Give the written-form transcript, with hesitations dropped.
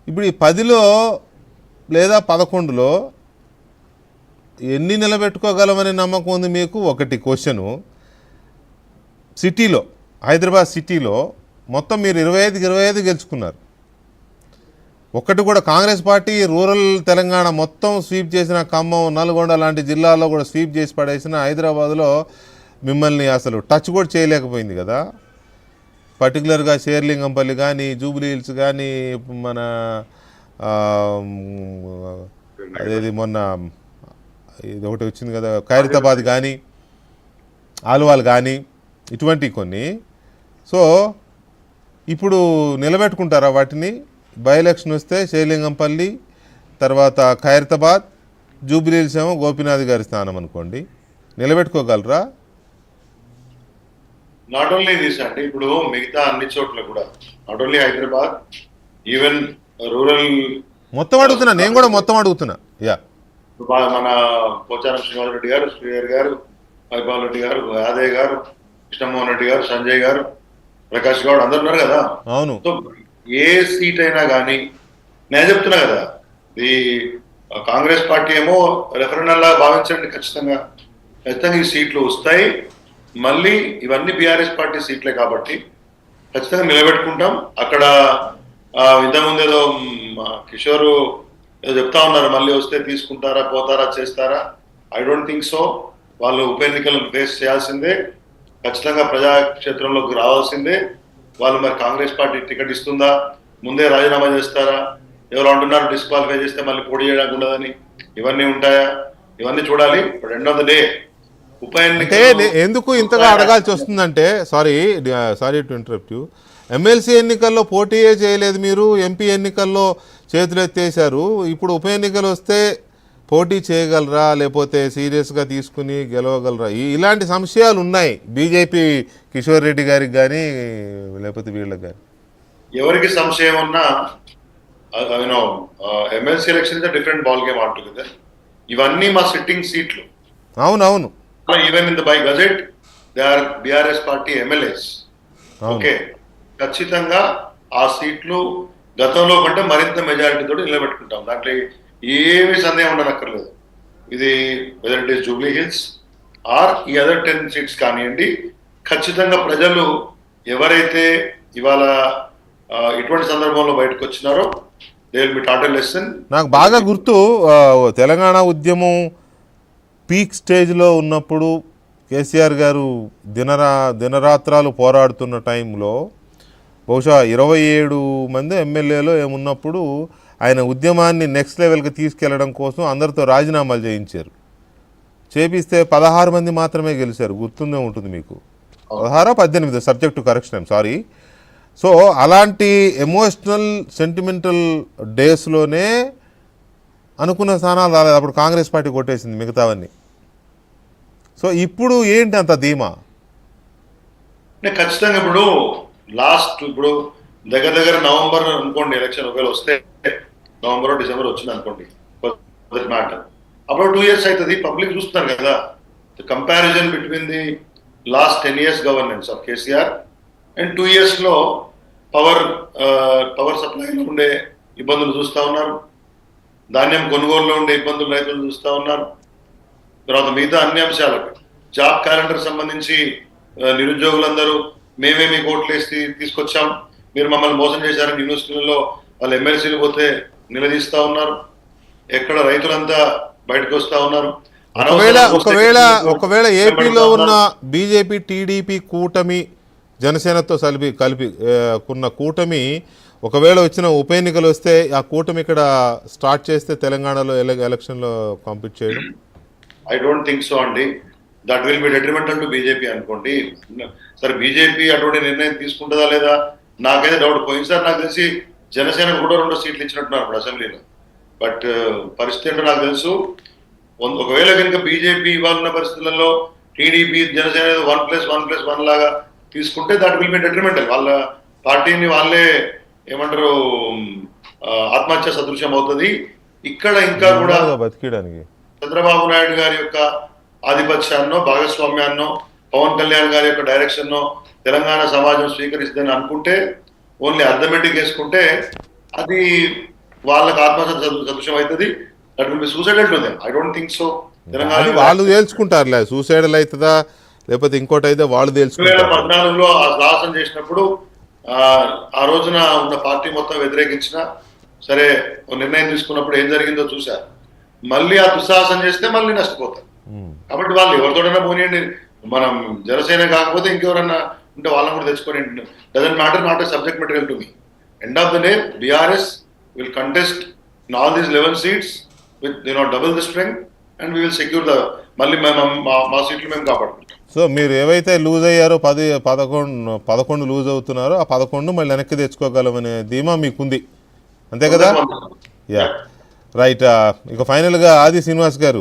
ఇప్పుడు ఈ 10లో లేదా 11లో ఎన్ని నిలబెట్టుకోగలమని నమ్మకం ఉంది మీకు? ఒకటి క్వశ్చను. సిటీలో, హైదరాబాద్ సిటీలో మొత్తం మీరు 25కి 25 గెలుచుకున్నారు. ఒక్కటి కూడా కాంగ్రెస్ పార్టీ రూరల్ తెలంగాణ మొత్తం స్వీప్ చేసిన, ఖమ్మం, నల్గొండ లాంటి జిల్లాల్లో కూడా స్వీప్ చేసి పడేసిన, హైదరాబాద్లో మిమ్మల్ని అసలు టచ్ కూడా చేయలేకపోయింది కదా. పర్టికులర్గా షేర్లింగంపల్లి కానీ, జూబ్లీ హిల్స్ కానీ, మన అదేది మొన్న ఇది ఒకటి వచ్చింది కదా, ఖైరతాబాద్ కానీ, ఆల్వాల్ కానీ, ఇటువంటి కొన్ని. సో ఇప్పుడు నిలబెట్టుకుంటారా వాటిని? బై ఎలక్షన్ వస్తే షేర్లింగంపల్లి, తర్వాత ఖైరతాబాద్, జూబ్లీ హిల్స్ ఏమో గోపీనాథ్ గారి స్థానం అనుకోండి, నిలబెట్టుకోగలరా? నాట్ ఓన్లీ దిస్ అండి, ఇప్పుడు మిగతా అన్ని చోట్ల కూడా, not only Hyderabad, even rural మొత్తం అడుగుతున్నా, నేను కూడా మొత్తం అడుగుతున్నా. యా, మన పోచారం శ్రీనివాసరెడ్డి గారు, శ్రీహర్ గారు, వైభవ్ రెడ్డి గారు, యాదయ్య గారు, కృష్ణమోహన్ రెడ్డి గారు, సంజయ్ గారు, ప్రకాష్ గౌడ్ అందరు ఉన్నారు కదా. అవును. సో ఏ సీట్ అయినా కానీ నేను చెప్తున్నా కదా, ఈ కాంగ్రెస్ పార్టీ ఏమో రెఫరెండం లాగా భావించండి, ఖచ్చితంగా ఈ సీట్లు వస్తాయి. మళ్ళీ ఇవన్నీ బీఆర్ఎస్ పార్టీ సీట్లే కాబట్టి ఖచ్చితంగా నిలబెట్టుకుంటాం. అక్కడ ఇంతకుముందు ఏదో కిషోర్ ఏదో చెప్తా ఉన్నారు, మళ్ళీ వస్తే తీసుకుంటారా, పోతారా, చేస్తారా. I don't think so. వాళ్ళు ఉప ఎన్నికలను ఫేస్ చేయాల్సిందే, ఖచ్చితంగా ప్రజాక్షేత్రంలోకి రావాల్సిందే. వాళ్ళు మరి కాంగ్రెస్ పార్టీ టికెట్ ఇస్తుందా, ముందే రాజీనామా చేస్తారా, ఎవరు అంటున్నారు డిస్క్వాలిఫై చేస్తే మళ్ళీ పోటీ చేయడానికి ఉండదని, ఇవన్నీ ఉంటాయా, ఇవన్నీ చూడాలి. But end of the day ఉప ఎన్నిక ఎందుకు ఇంతగా అడగాల్సి వస్తుందంటే, sorry to interrupt you, MLC ఎన్నికల్లో పోటీయే చేయలేదు మీరు, ఎంపీ ఎన్నికల్లో చేతులు ఎత్తేసారు. ఇప్పుడు ఉప ఎన్నికలు వస్తే పోటీ చేయగలరా, లేకపోతే సీరియస్గా తీసుకుని గెలవగలరా? ఇలాంటి సంశయాలు ఉన్నాయి బీజేపీ కిషోర్ రెడ్డి గారికి కానీ, లేకపోతే వీళ్ళకి కానీ. ఎవరికి సంశయం ఉన్నా MLC election different ball game ఆడుతుంది. ఇవన్నీ మా సిట్టింగ్ సీట్లు. అవునవును. Even in the by gazette they are BRS party MLAs. Okay, ఖచ్చితంగా ఆ సీట్లు గతంలో కంటే మరింత మెజారిటీతో నిలబెట్టుకుంటాం. దాంట్లో ఏమీ సందేహం ఉండనక్కర్లేదు. ఇది whether it is Jubilee Hills or ఈ అదర్ 10 సీట్స్ కానివ్వండి, ఖచ్చితంగా ప్రజలు ఎవరైతే ఇవాళ ఇటువంటి సందర్భంలో బయటకు వచ్చినారో they will be taught a lesson. నాకు బాగా గుర్తు, తెలంగాణ ఉద్యమం పీక్ స్టేజ్లో ఉన్నప్పుడు కేసీఆర్ గారు దినరాత్రాలు పోరాడుతున్న టైంలో బహుశా 27 మంది ఎమ్మెల్యేలు ఏమున్నప్పుడు ఆయన ఉద్యమాన్ని నెక్స్ట్ లెవెల్కి తీసుకెళ్లడం కోసం అందరితో రాజీనామాలు చేయించారు. చేపిస్తే 16 మంది మాత్రమే గెలిచారు. గుర్తుందే ఉంటుంది మీకు, 16 18, subject to correction, I'm sorry. So అలాంటి ఎమోషనల్ సెంటిమెంటల్ డేస్లోనే అనుకున్న స్థానాలు రాలేదు. అప్పుడు కాంగ్రెస్ పార్టీ కొట్టేసింది మిగతావన్నీ. సో ఇప్పుడు ఏంటి అంత ధీమా? ఖచ్చితంగా ఇప్పుడు దగ్గర నవంబర్ అనుకోండి ఎలక్షన్, ఒకవేళ వస్తే నవంబర్ డిసెంబర్ వచ్చింది అనుకోండి మ్యాటర్, అప్పుడు 2 years అవుతుంది. పబ్లిక్ చూస్తున్నారు కదా the comparison between the last 10 years governance of KCR and 2 yearsలో పవర్ సప్లైలో ఉండే ఇబ్బందులు చూస్తూ ఉన్నారు, ధాన్యం కొనుగోలులో ఉండే ఇబ్బందులు రైతులు చూస్తూ ఉన్నారు. తర్వాత మిగతా అన్ని అంశాలకు, జాబ్ క్యాలెండర్ సంబంధించి నిరుద్యోగులందరూ మేమేమి కోట్లు వేసి తీసుకొచ్చాం, మీరు మమ్మల్ని మోసం చేశారని యూనివర్సిటీలలో వాళ్ళు ఎమ్మెల్సీలు పోతే నిలదీస్తా ఉన్నారు. ఎక్కడ రైతులంతా బయటకు వస్తా ఉన్నారు. ఒకవేళ ఏపీలో ఉన్న బీజేపీ టీడీపీ కూటమి, జనసేనతో కలిపి ఉన్న కూటమి ఒకవేళ వచ్చిన ఉప ఎన్నికలు వస్తే ఆ కూటమి ఇక్కడ స్టార్ట్ చేస్తే తెలంగాణలో ఎలక్షన్లో కాంపీట్ చేయడం, ఐ డోంట్ థింక్ సో అండి. That will be detrimental to BJP అనుకోండి. సరే బీజేపీ అటువంటి నిర్ణయం తీసుకుంటుందా లేదా నాకైతే డౌట్. పోయినసారి నాకు తెలిసి జనసేనకు కూడా 2 సీట్లు ఇచ్చినట్టున్నారు ఇప్పుడు అసెంబ్లీలో. బట్ పరిస్థితి ఏంటో నాకు తెలుసు. ఒకవేళ కనుక బీజేపీ ఇవాళ ఉన్న పరిస్థితులలో టీడీపీ జనసేన 1+1+1 లాగా తీసుకుంటే దట్ విల్ బి డెట్రిమెంటల్. వాళ్ళ పార్టీని వాళ్ళే ఏమంటారు ఆత్మహత్య సదృశ్యం అవుతుంది. ఇక్కడ ఇంకా కూడా బతికేయడానికి చంద్రబాబు నాయుడు గారి యొక్క ఆధిపత్యాన్నో భాగస్వామ్యాన్నో పవన్ కళ్యాణ్ గారి యొక్క డైరెక్షన్నో తెలంగాణ సమాజం స్వీకరిస్తుందని అనుకుంటే ఓన్లీ అర్థమెటిక్ వేసుకుంటే అది వాళ్ళకి సదృశ్యం అవుతుంది. That will be suicidal to them. I don't think so. అది వాళ్ళు తేల్చుకుంటారులే, సూసైడల్ అవుతుందా లేకపోతే ఇంకోటి అయితే వాళ్ళు తేల్చుకుంటారు. 2014లో ఆ సాహసం చేసినప్పుడు ఆ రోజున ఉన్న పార్టీ మొత్తం వ్యతిరేకించిన సరే ఒక నిర్ణయం తీసుకున్నప్పుడు ఏం జరిగిందో చూశారు. మళ్ళీ ఆ దుస్సాహసం చేస్తే మళ్ళీ నష్టపోతారు. కాబట్టి వాళ్ళు ఎవరితోడైనా పోనీయండి, మనం జనసేన కాకపోతే ఇంకెవరన్నా ఉంటే వాళ్ళని కూడా తెచ్చుకొని, doesn't matter, not a subject material to me. End of the day BRS will contest in all these 11 seats with double the strength and we will secure the, మళ్ళీ మా సీట్లు మేము కాపాడుకుంటాం. సో మీరు ఏవైతే లూజ్ అయ్యారో 11 లూజ్ అవుతున్నారో ఆ 11 మళ్ళీ వెనక్కి తెచ్చుకోగలమనే ధీమా మీకుంది, అంతే కదా? Yeah right. ఇక ఫైనల్గా ఆది శ్రీనివాస్ గారు,